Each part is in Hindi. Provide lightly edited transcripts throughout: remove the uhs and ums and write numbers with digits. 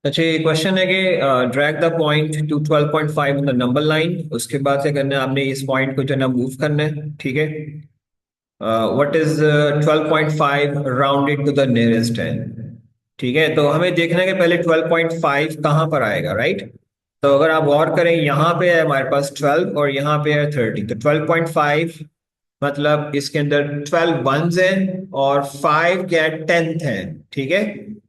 अच्छा, ये क्वेश्चन है कि drag the point two 12.5 in the number line. उसके बाद से करना है आपने इस पॉइंट को जो है ना मूव करना है। ठीक है। What is 12.5 rounded to the nearest 10। ठीक है, तो हमें देखना है कि पहले 12.5 कहाँ पर आएगा, राइट। तो अगर आप गौर करें, यहाँ पे है हमारे पास 12 और यहाँ पे है 30, तो 12.5 मतलब इसके अंदर 12 वंस हैं और 5 क्या टेंथ है। ठीक है,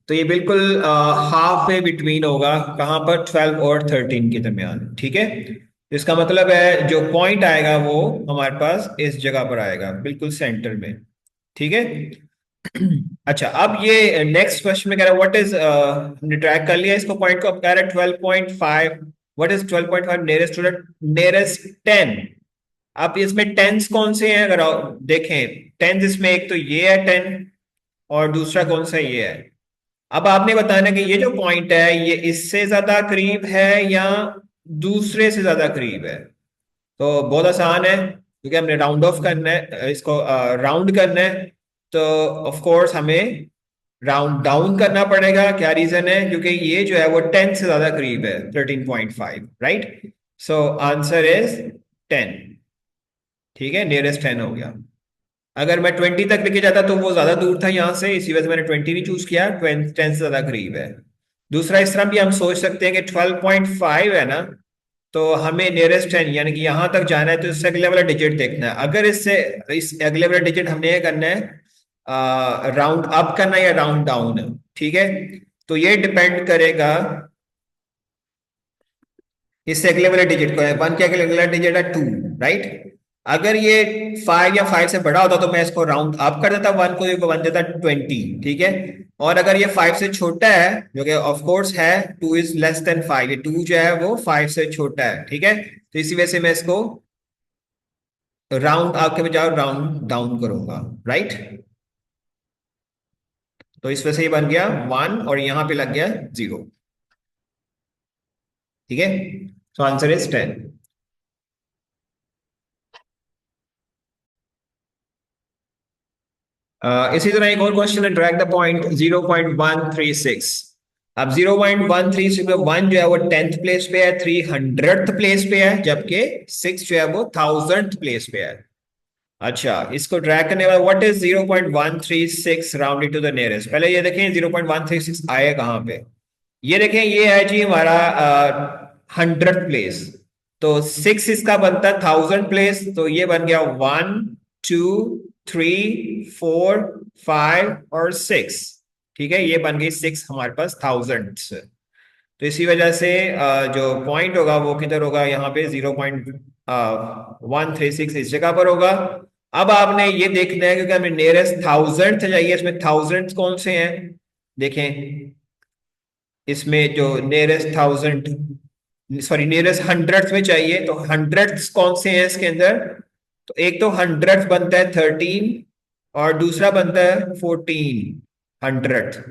तो ये बिल्कुल हाफ वे बिटवीन होगा, कहाँ पर 12 और 13 के दरमियान। ठीक है, इसका मतलब है जो पॉइंट आएगा वो हमारे पास इस जगह पर आएगा, बिल्कुल सेंटर में। ठीक है। अच्छा, अब ये नेक्स्ट क्वेश्चन में कह रहा है व्हाट इज, हमने ट्रैक कर लिया इसको पॉइंट को, अब कह रहा है 12.5। What is 12.5 nearest to the nearest 10। अब इसमें टेंस कौन से हैं, अगर देखें टेंस, इसमें एक तो ये है 10 और दूसरा कौन सा ये है। अब आपने बताना कि ये जो पॉइंट है ये इससे ज्यादा करीब है या दूसरे से ज्यादा करीब है। तो बहुत आसान है, क्योंकि हमने राउंड ऑफ करना है, इसको राउंड करना है। तो ऑफ कोर्स हमें राउंड डाउन करना पड़ेगा। क्या रीजन है, क्योंकि ये जो है वो 10 से ज्यादा करीब है, 13.5, राइट। So answer is 10। ठीक है, नियरेस्ट 10 हो गया। अगर मैं 20 तक लेके जाता तो वो ज्यादा दूर था यहाँ से, इसी वजह से मैंने 20 नहीं चूज किया, 10 से ज्यादा करीब है। दूसरा, इस तरह भी हम सोच सकते हैं कि 12.5 है ना, तो हमें नियरेस्ट 10 यानी कि यहां तक जाना है, तो इससे अगले वाला डिजिट देखना है। अगर इससे इस अगले वाला डिजिट हमने ये करना है राउंड अप करना है या राउंड डाउन। ठीक है, तो ये डिपेंड करेगा इससे अगले वाले डिजिट को है। वन के अगले डिजिट है 2, राइट। अगर ये 5 या 5 से बड़ा होता तो मैं इसको राउंड अप कर देता, वन को, ये बन देता 20। ठीक है, और अगर ये 5 से छोटा है, जो कि ऑफ कोर्स है, 2 इज लेस देन 5, ये 2 जो है वो 5 से छोटा है। ठीक है, तो इसी वजह से मैं इसको राउंड अप के बजाय राउंड डाउन करूंगा, राइट। तो इस वजह से ये बन गया 1 और यहां पे लग गया 0। ठीक है, तो आंसर इज 10। इसी तरह एक और क्वेश्चन है, ड्रैग द पॉइंट 0.136। अब 0.136 में वन जो है वो 10th प्लेस पे है, 300th प्लेस पे है, जबकि 6 जो है वो 1000th प्लेस पे है। अच्छा, इसको ड्रैग करने वाला what is 0.136 rounded to the nearest. पहले ये देखें 0.136 आया कहाँ पे। ये देखें, ये है जी हमारा 100th प्लेस। तो 6 इसका बनता है 1000 प्लेस, तो ये बन गया 1, 2, 3, 4, 5 और 6। ठीक है, ये बन गई 6 हमारे पास 1000 से। तो इसी वजह से जो पॉइंट होगा वो किधर होगा, यहाँ पे 0.136 इस जगह पर होगा। अब आपने ये देखना है, क्योंकि हमें नियरेस्ट 1000 चाहिए, इसमें 1000 कौन से हैं देखें। इसमें जो नियरेस्ट 1000, सॉरी नियरेस्ट हंड्रेड्स में चाहिए, तो हंड्रेड्स कौन से हैं इसके अंदर। तो एक तो हंड्रेड बनता है 13 और दूसरा बनता है 1400।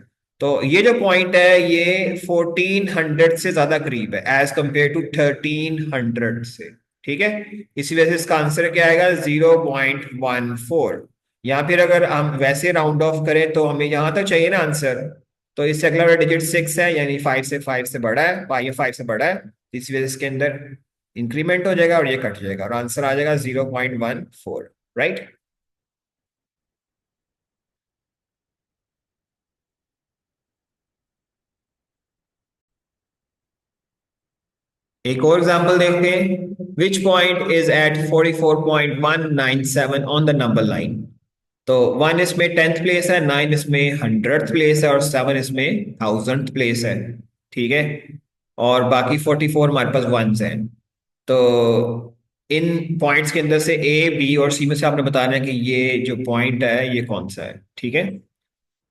तो ये जो पॉइंट है ये 1400 से ज्यादा करीब है एज कंपेयर टू 1300 से। ठीक है, इसी वजह से इसका आंसर क्या आएगा, 0.14। या फिर अगर हम वैसे राउंड ऑफ करें तो हमें यहां तक चाहिए ना आंसर। तो इससे अगला वाला डिजिट 6 है, यानी 5 से बड़ा है, 5 से बड़ा है, इसी वजह से इसके अंदर इंक्रीमेंट हो जाएगा और ये कट जाएगा और आंसर आ जाएगा 0.14, राइट। एक और एग्जांपल देखते हैं, which point is at 44.197 on the number line. तो 1 इसमें 10th प्लेस है, 9 इसमें 100th प्लेस है और 7 इसमें 1000th प्लेस है। ठीक है, और बाकी 44 हमारे पास वंस हैं। तो इन पॉइंट्स के अंदर से ए बी और सी में से आपने बताना है कि ये जो पॉइंट है ये कौन सा है। ठीक है,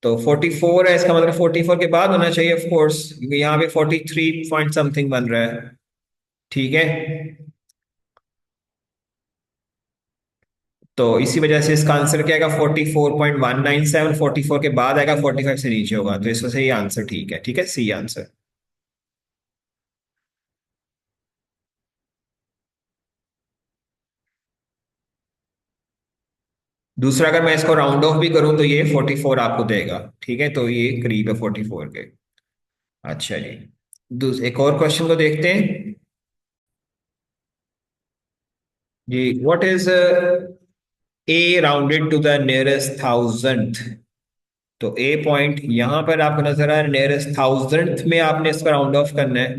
तो 44 है, इसका मतलब 44 के बाद होना चाहिए ऑफ कोर्स, क्योंकि यहाँ पे 43 पॉइंट समथिंग बन रहा है। ठीक है, तो इसी वजह से इसका आंसर क्या आएगा, 44.197। 44 के बाद आएगा, 45 से नीचे होगा, तो इस वजह से ये आंसर ठीक है। ठीक है, सी आंसर। दूसरा, अगर मैं इसको राउंड ऑफ भी करूं तो ये 44 आपको देगा। ठीक है, तो ये करीब है 44 के। अच्छा जी, एक और क्वेश्चन को देखते हैं जी। What is a rounded to the nearest thousandth? तो ए पॉइंट यहां पर आपको नजर आ रहा है, नियरेस्ट थाउजेंथ में आपने इसका राउंड ऑफ करना है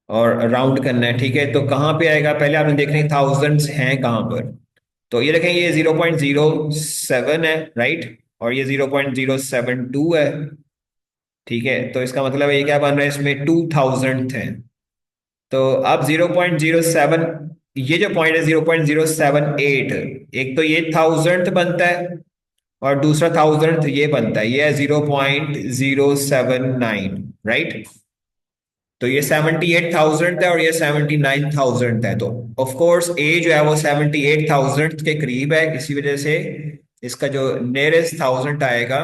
और राउंड करना है, ठीक है। तो कहाँ पे आएगा, पहले आपने देखना है थाउजेंड्स हैं कहाँ पर। तो ये देखें, ये 0.07 है, राइट, और ये 0.072 है, ठीक है। तो इसका मतलब ये क्या बन रहा है, इसमें 2000 है। तो अब 0.07, ये जो पॉइंट है 0.078, एक तो ये थाउजेंड बनता है और दूसरा थाउजेंड ये बनता है, ये है 0.079, राइट। तो ये 78,000 है और ये 79,000 है। तो ऑफ कोर्स ए जो है वो 78,000 के करीब है, इसी वजह से इसका जो नियरेस्ट थाउजेंड आएगा,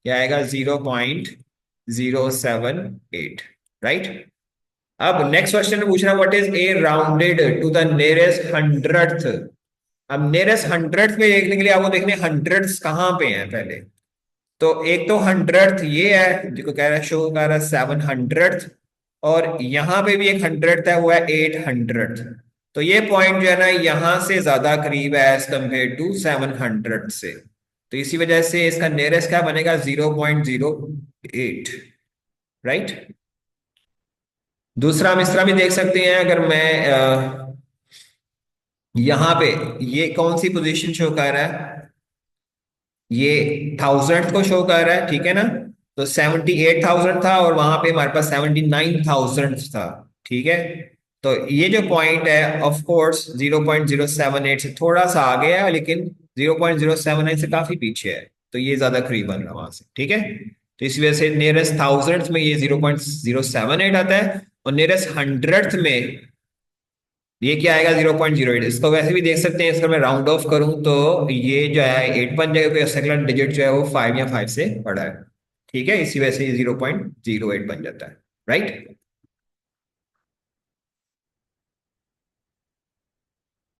क्या आएगा, 0.078, राइट। अब नेक्स्ट क्वेश्चन पूछ रहा है, what is a rounded to the nearest hundredth. अब नियरेस्ट हंड्रेड्थ में देखने के लिए आपको देखने हंड्रेड्स कहाँ पे हैं पहले। तो एक तो हंड्रेड्थ ये है, जो कह रहा है, शो कर रहा है 700, और यहां पे भी एक हंड्रेड है, वो है 800। तो ये पॉइंट जो है ना, यहां से ज्यादा करीब है एज कंपेयर टू 700 से। तो इसी वजह से इसका नियरेस्ट क्या बनेगा, 0.08, राइट। दूसरा हम इस तरह भी देख सकते हैं, अगर मैं यहां पे, ये कौन सी पोजीशन शो कर रहा है, ये थाउजेंड को शो कर रहा है, ठीक है ना। तो 78,000 था और वहां पे हमारे पास 79,000 था, ठीक है। तो ये जो पॉइंट है, ऑफ कोर्स 0.078 से थोड़ा सा आगे है, लेकिन 0.079 से काफी पीछे है। तो ये ज्यादा करीब बन रहा है वहां से, ठीक है। तो इस वजह से नियरेस्ट थाउजेंड में ये 0.078 आता है, और नियरेस्ट हंड्रेड में ये क्या आएगा, 0.08। इसको वैसे भी देख सकते हैं, इसका मैं राउंड ऑफ करूं तो ये जो है 8 बन जाएगा, क्योंकि सेकंड डिजिट जो है वो 5 या 5 से बड़ा है, ठीक है। इसी वजह से ये 0.08 बन जाता है, राइट।